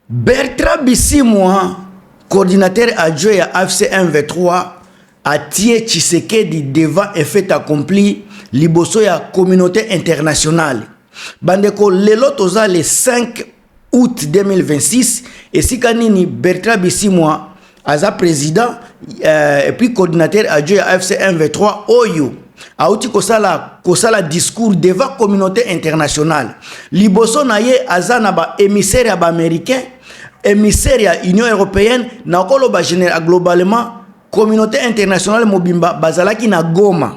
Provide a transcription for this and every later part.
Bertrand Bisimwa, coordinateur adjoint à AFC M23, a tiré Tshisekedi devant un fait accompli liboso ya communauté internationale. Bandeko lelo toza le 5 août 2026 et si kanini Bertrand Bisimwa aza président et puis coordinateur adjoint à AFC M23 Oyo auti kosala discours devant communauté internationale. Liboso na ye azana ba émissaire ya ba américain, émissaire ya Union européenne na kolo ba général globalement communauté internationale mobimba bazalaki na Goma,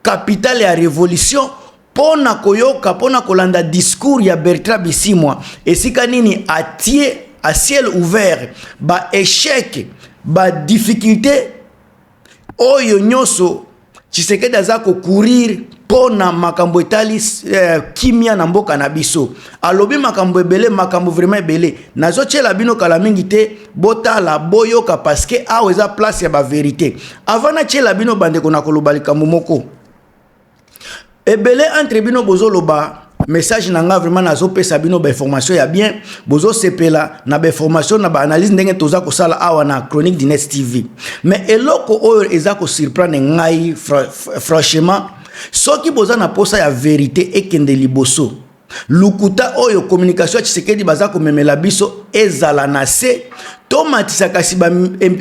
capitale ya révolution pona koyoka pona kolanda discours ya Bertrand Bisimwa esika nini atie à ciel ouvert ba échec ba difficulté oyo nyoso Tshisekedi azako courir pona makambo etali kimia na mboka na biso alobi makambo ebele makambo vraiment ebele nazo tshela bino kala mingi te botala boyoka parce que aweza place ya ba vérité avant na tshela bino bandeko na koloba likambo moko ebele entre bino bozoloba message nanga vraiment nazo pesa bino ba information ya bien bozo sepela na ba information na ba analyse ndenge toza ko sala awa na chronique du Net TV mais eloko oyo ezako surprendre ngai franchement soki boza na posa ya vérité ekende liboso lukuta oyo communication Tshisekedi bazako memela biso ezala na se tomatisa kasi ba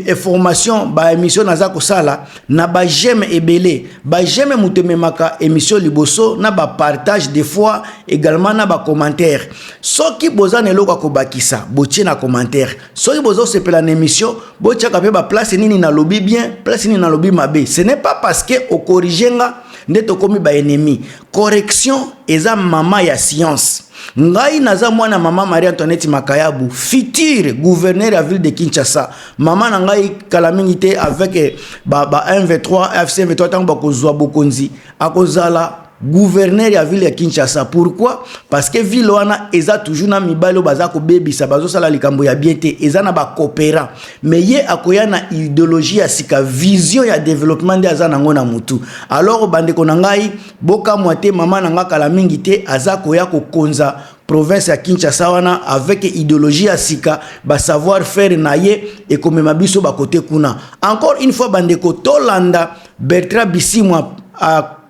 information ba émission nazako sala na ba j'aime ebele ba j'aime mutememaka émission liboso na ba partage des fois également na ba commentaire soki boza neloko ko bakisa botie na commentaire soki bozo sepela na émission botia ka pe ba place nini na lobby bien place nini na lobby mabe ce n'est pas parce que au corrigenga ndeto komi ba ennemi correction eza mama ya science ngai naza mwana mama Marie Antoinette Makayabu futur gouverneur à ville de Kinshasa mama na ngai kala mingi te avec ba M23 FC M23 tango bakozwa bokonzi akozala gouverneur ya ville ya Kinshasa. Pourquoi? Parce que ville wana eza toujours na mibalo bazako bebisa bazo sala likambo ya bien te eza na ba coopérant mais ye akoya na idéologie ya sika vision ya développement de azana ngona mutu. Alors bande konangai boka mwate mama nanga kala mingi te azako ya ko konza province ya Kinshasa wana avec idéologie ya sika ba savoir faire na ye et comme mabiso ba côté kuna. Encore une fois bande ko tolanda Bertrand Bisimwa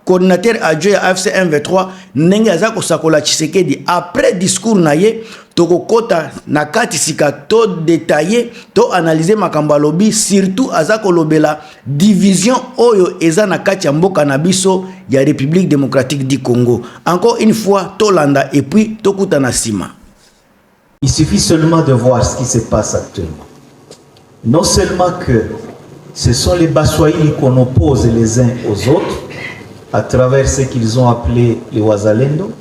coordinateur adjoint à AFC M23 ndenge azako sakola Tshisekedi après discours na ye toko kota na kati sika to détailler to analyser makambo lobi surtout azako lobela division oyo eza na kati ya mboka na biso ya République démocratique du Congo. Encore une fois tolanda et puis tokuta na sima. Il suffit seulement de voir ce qui se passe actuellement. Non seulement que ce sont les Baswahili qu'on oppose les uns aux autres à travers ce qu'ils ont appelé les Wazalendo,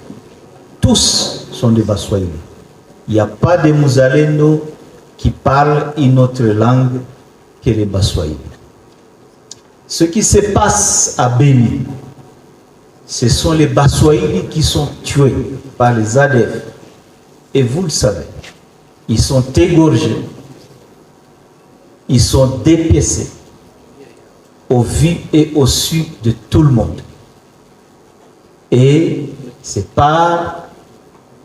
tous sont des Baswahili. Il n'y a pas de Muzalendo qui parlent une autre langue que les Baswahili. Ce qui se passe à Béni, ce sont les Baswahili qui sont tués par les ADF. Et vous le savez, ils sont égorgés, ils sont dépiécés au vu et au su de tout le monde. Et c'est par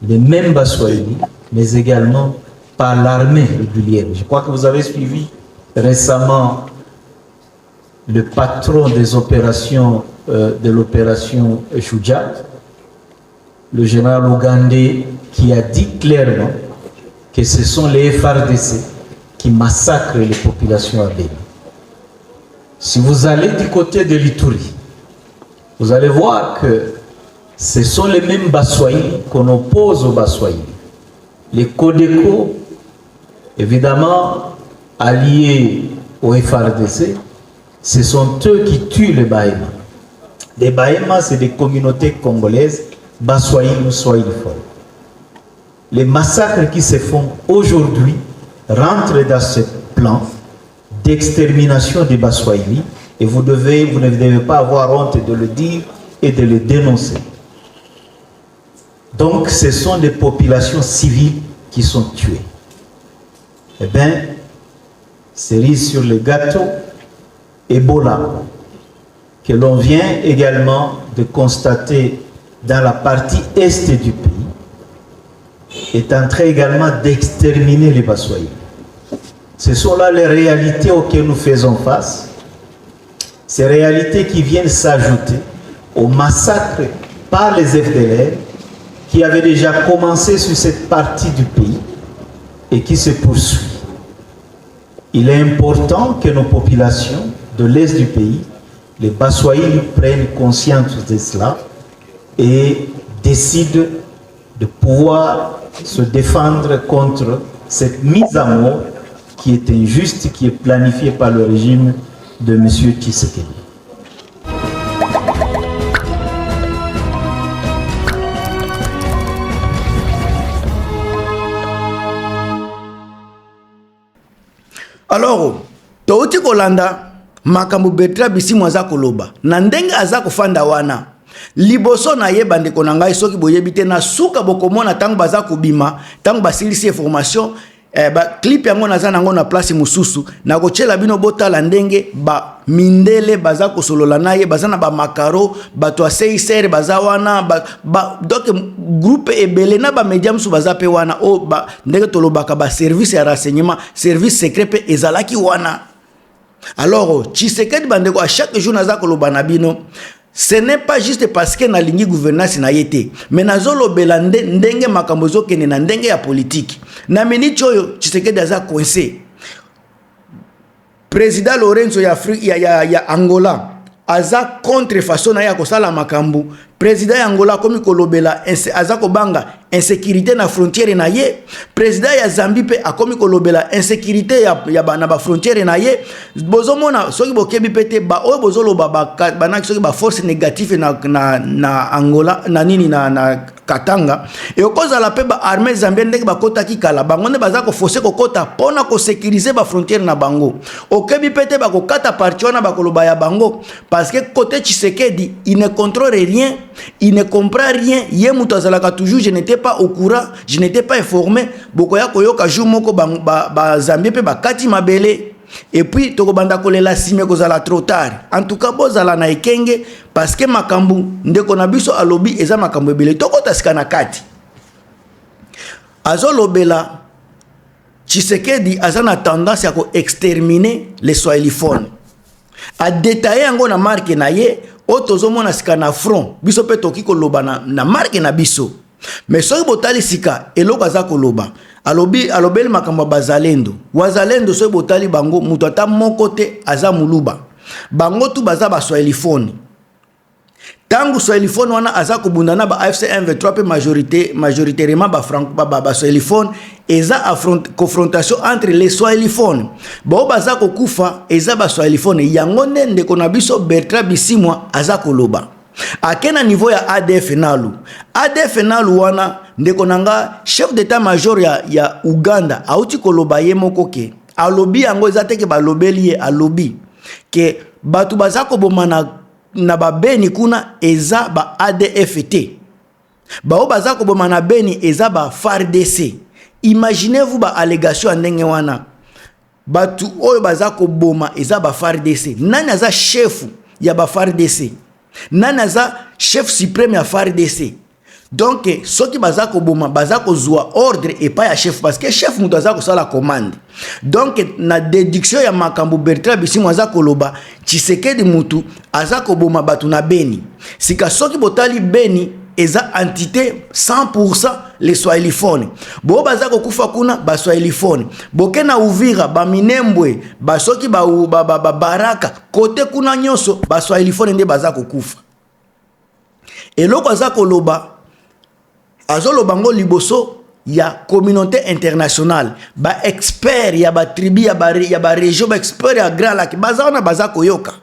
les mêmes Baswahili, mais également par l'armée régulière. Je crois que vous avez suivi récemment le patron des opérations de l'opération Shujat, le général ougandais, qui a dit clairement que ce sont les FARDC qui massacrent les populations à Béni. Si vous allez du côté de l'Ituri, vous allez voir que ce sont les mêmes Baswahili qu'on oppose aux Baswahili. Les Codeco, évidemment, alliés au FARDC, ce sont eux qui tuent les Bahema. Les Bahema, c'est des communautés congolaises, Baswahili ou Swahili. Les massacres qui se font aujourd'hui rentrent dans ce plan d'extermination des Baswahili et vous ne devez pas avoir honte de le dire et de le dénoncer. Donc, ce sont des populations civiles qui sont tuées. Eh bien, cerise sur le gâteau, Ebola, que l'on vient également de constater dans la partie est du pays. est en train également d'exterminer les Baswahili. Ce sont là les réalités auxquelles nous faisons face. Ces réalités qui viennent s'ajouter au massacre par les FDLR qui avait déjà commencé sur cette partie du pays et qui se poursuit. Il est important que nos populations de l'Est du pays, les Baswahili, prennent conscience de cela et décident de pouvoir se défendre contre cette mise à mort qui est injuste, qui est planifiée par le régime de M. Tshisekedi. Alors, touti kolanda makambo Bertrand Bisimwa aza koloba na ndenge aza kofanda wana liboso na ye bandeko na ngai soki boyebi te na suka bokomona tango baza kobima tango basilisi information ba clip yango naza nango na place mususu na kochela bino botala ndenge ba mindele baza kosolola na ye baza na ba makaro bato CICR baza wana donc groupe ebele na ba media musu baza pe wana o ba ndenge tolobaka ba service ya renseignement service secret pe ezalaki wana. Alors Tshisekedi bandeko à chaque jour naza koloba na bino. Ce n'est pas juste parce que na lingi gouvernance na yete, mais na zolo belande ndenge makambo zokene na ndenge ya politique. Na minute oyo Tshisekedi aza coincé. Président Lorenzo ya Angola aza contre façon na ya kosala makambo. Président ya Angola komi kolobela aza kobanga insécurité na frontière na ye. Président ya Zambie pe akomi kolobela insécurité ya na ba frontière na ye. Bozomona soki bokebi pete ba oyo bozolo ba na soki ba force négative na Angola na nini na Katanga et okoza la pe ba armée zambienne ndenge ba kota ki kala bango ne baza ko forcer ko kota pona ko sécuriser ba frontière na bango. Okebi pete ba ko kata parti wana ba koloba ya bango parce que côté Tshisekedi il ne contrôle rien. Il ne comprend rien. Toujours, je n'étais pas au courant, je n'étais pas informé. Bokoya koyoka jour moko ba Zambie pe ba kati mabele. Et puis toko banda kolela sime kozala trop tard. En tout cas bozala na ekenge parce que makambu ndeko na biso alobi eza makambu ebele toko tasika na kati. Azolobela Tshisekedi azana tendance à ko exterminer les swahiliphones. A détailler yango na marque na ye otozomona sika na front biso pe toki koloba na marque na biso mais soki botali sika eloko aza koloba alobeli makambo bazalendo wazalendo soki botali bango mutu ata moko te aza muluba bango tu baza ba swahiliphone tangu swahiliphone wana aza kobunda na ba AFC M23 pe majoritairement ba swahiliphone eza confrontation entre les swahiliphones bo baza kokufa eza ba swahiliphone yango nde ko na biso Bertrand Bisimwa aza koloba akena niveau ya ADF nalu wana ndeko nanga chef d'état major ya Uganda auti koloba ye moko ke alobi yango eza te ke balobeli ye alobi ke batu baza koboma na ba beni kuna eza ba ADFT bao baza koboma na beni eza ba FARDC. Imaginez-vous ba allégation ndenge wana batu oyo baza koboma eza ba FARDC. Nani aza chef ya ba FARDC? Nani aza chef suprême ya FARDC? Donc soki baza koboma baza kozwa ordre et pas ya chef parce que chef mutu aza kosala commande. Donc na déduction ya makambo Bertrand Bisimwa aza koloba Tshisekedi mutu aza koboma batu na beni. Sika soki botali beni eza entité 100% les swahiliphones. Bo baza kokufa kuna ba swahiliphones. Boke na Uvira ba Minembwe ba soki ba Baraka kote kuna nyoso ba swahiliphones nde baza kokufa. Eloko aza koloba azolo bango liboso ya communauté internationale ba expert ya ba tribu ya ba région ba expert ya Grand Lac baza wana baza koyoka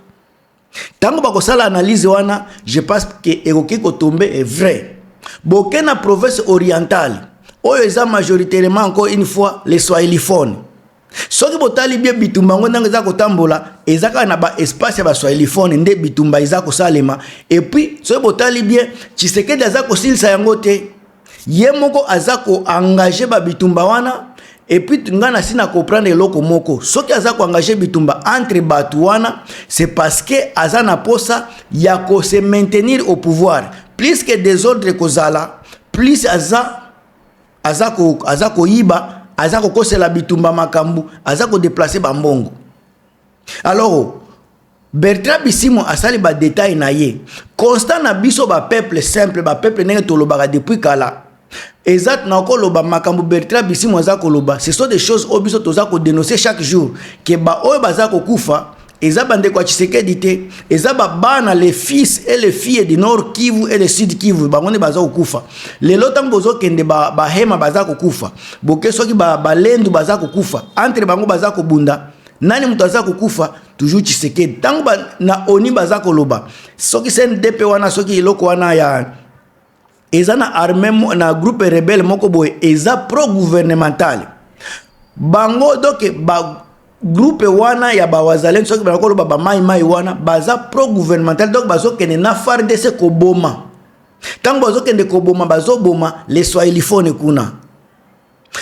tango ba kosala analyse wana je pense que ekoki ko tomber est vrai boke na province orientale oyo eza majoritairement encore une fois les swahiliphones soki botali bien bitumba ngo ndanga za kotambola ezaka na ba espace ya ba swahiliphone nde bitumba eza kosalema et puis soki botali bien Tshisekedi aza kosilisa yango te ye moko aza ko engager ba bitumba wana et puis ngana sina comprendre eloko moko soki aza ko engager bitumba entre batu wana c'est parce que aza na posa ya ko se maintenir au pouvoir plus que des ordres kozala plus aza azako yiba, azako kosela bitumba makambu, azako déplacer bambongo. Alors Bertrand Bisimwa asali ba détail na ye. Constant na biso ba peuple simple, ba peuple nenge tolobaka depuis kala. Exact na koloba makambu Bertrand Bisimwa za koloba, ce sont des choses obiso toza ko dénoncer chaque jour que ba oyo bazako kufa, eza bande kwa Tshisekedi te, eza ba bana les fils et les filles du Nord Kivu et le Sud Kivu, bango ne bazako kufa. Lelo tango bozo kende ba hema bazako kufa. Boke soki ba lendu bazako kufa. Entre bango bazako bunda. Nani mutu azako kufa toujours Tshisekedi. Tango ba na oni bazako loba. Soki CNDP wana soki iloko wana ya eza na armée na groupe rebelle moko boy eza pro gouvernemental. Bango donc ba groupe wana ya ba wazalendo soki ba koloba ba mai wana baza pro gouvernemental donc bazo kene na FARDC ko boma. Tango bazo kende ko boma bazo boma les swahiliphones kuna.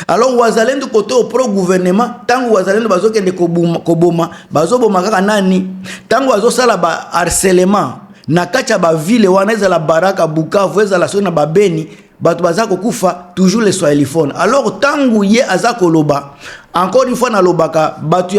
Alors wazalendo côté au pro gouvernement tango wazalendo bazo kende ko boma bazo boma kaka nani tango bazo sala ba harcèlement na kacha ba ville wana ezala Baraka Bukavu ezala so na ba Beni bato bazako kufa toujours les swahiliphones. Alors tango ye azako loba encore une fois na lobaka bato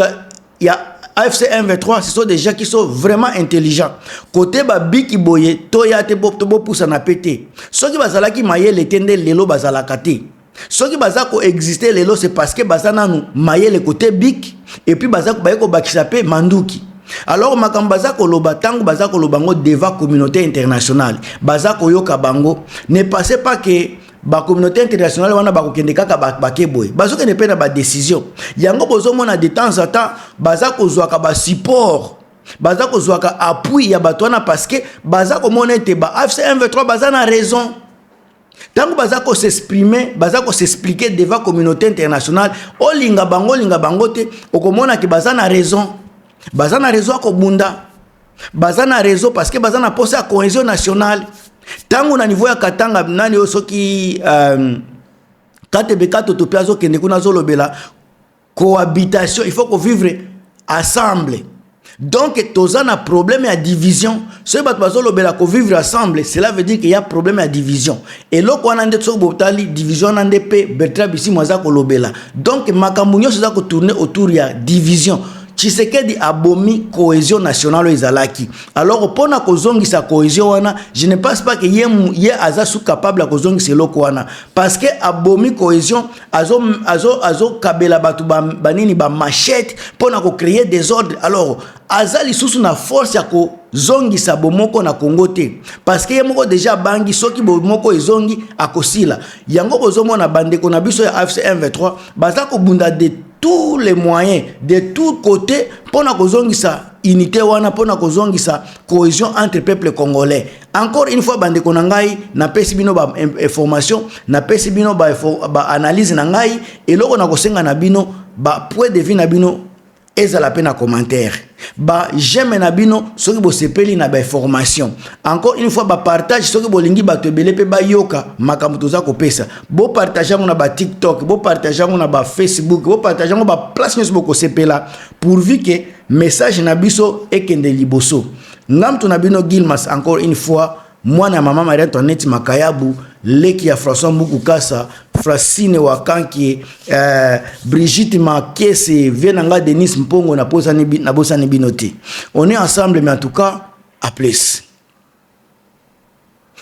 ya AFC M23 ce sont des gens qui sont vraiment intelligents côté ba biki boye to ya te bo pousa na pété soki bazala ki mayele tende lelo bazala kate soki bazako exister lelo c'est parce que bazana nu mayele côté bik et puis bazako bayeko bakisa pe manduki. Alors makambo bazako loba tango bazako lobango devant communauté internationale bazako yoka bango ne passez pas que ba communauté internationale wana bakokende kaka bakeboy bazoke ne pena ba décision yango bozomona de temps en temps bazako zwaka ba support bazako zwaka appui ya batwana parce que bazako mona te ba AFC M23 bazana raison tango bazako s'exprimer bazako s'expliquer devant communauté internationale olinga bango te okomona ki bazana raison. Bazana réseau ko bunda. Bazana réseau parce que bazana poste à cohésion nationale. Tango na niveau ya Katanga nani osoki katebeka totopiazo kende kuna zolobela cohabitation, il faut qu'on vivre ensemble. Donc tozana problème à division. Ce bato bazolobela ko vivre ensemble, cela veut dire qu'il y a problème à division. Et loko wana nde so botali division na ndep Bertrand Bisimwa za ko lobela. Donc makambo nyonso za ko tourner autour ya division. Tshisekedi abomi cohésion nationale ezalaki. Alors pona kozongisa cohésion wana, je ne pense pas que ye azasu capable kozongisa loko wana parce que abomi cohésion azo kabela batu banini ba machette pona ko créer des ordres. Alors azali susu na force ya ko zongisa bomoko na Congo te parce que yemoko déjà bangi soki bomoko ezongi akosila. Yango bozomona bandeko na biso ya AFC M23 bazako bunda de tous les moyens de tous côtés pour na kozongisa unité wana pour na kozongisa cohésion entre peuple congolais. Encore une fois bande konangai na pesi bino ba information na pesi bino ba analyse na ngai eloko na kosenga na bino ba point de vue na bino ezala pe na commentaire ba j'aime na bino soki bo sepeli na ba information. Encore une fois ba partage soki bo lingi ba tebele pe ba yoka makambo toza ko pesa bo partager na ba TikTok bo partager na ba Facebook bo partager na ba place nyos bo ko sepela pourvu que message na biso ekende liboso ngam to na bino Gilmas. Encore une fois moi na mama Marie Antoinette Makayabu leki ya François Mbukukasa Francine Wakanki Brigitte Makese Venanga Denis Mpongo na bosani binote. On est ensemble mais en tout cas à plus.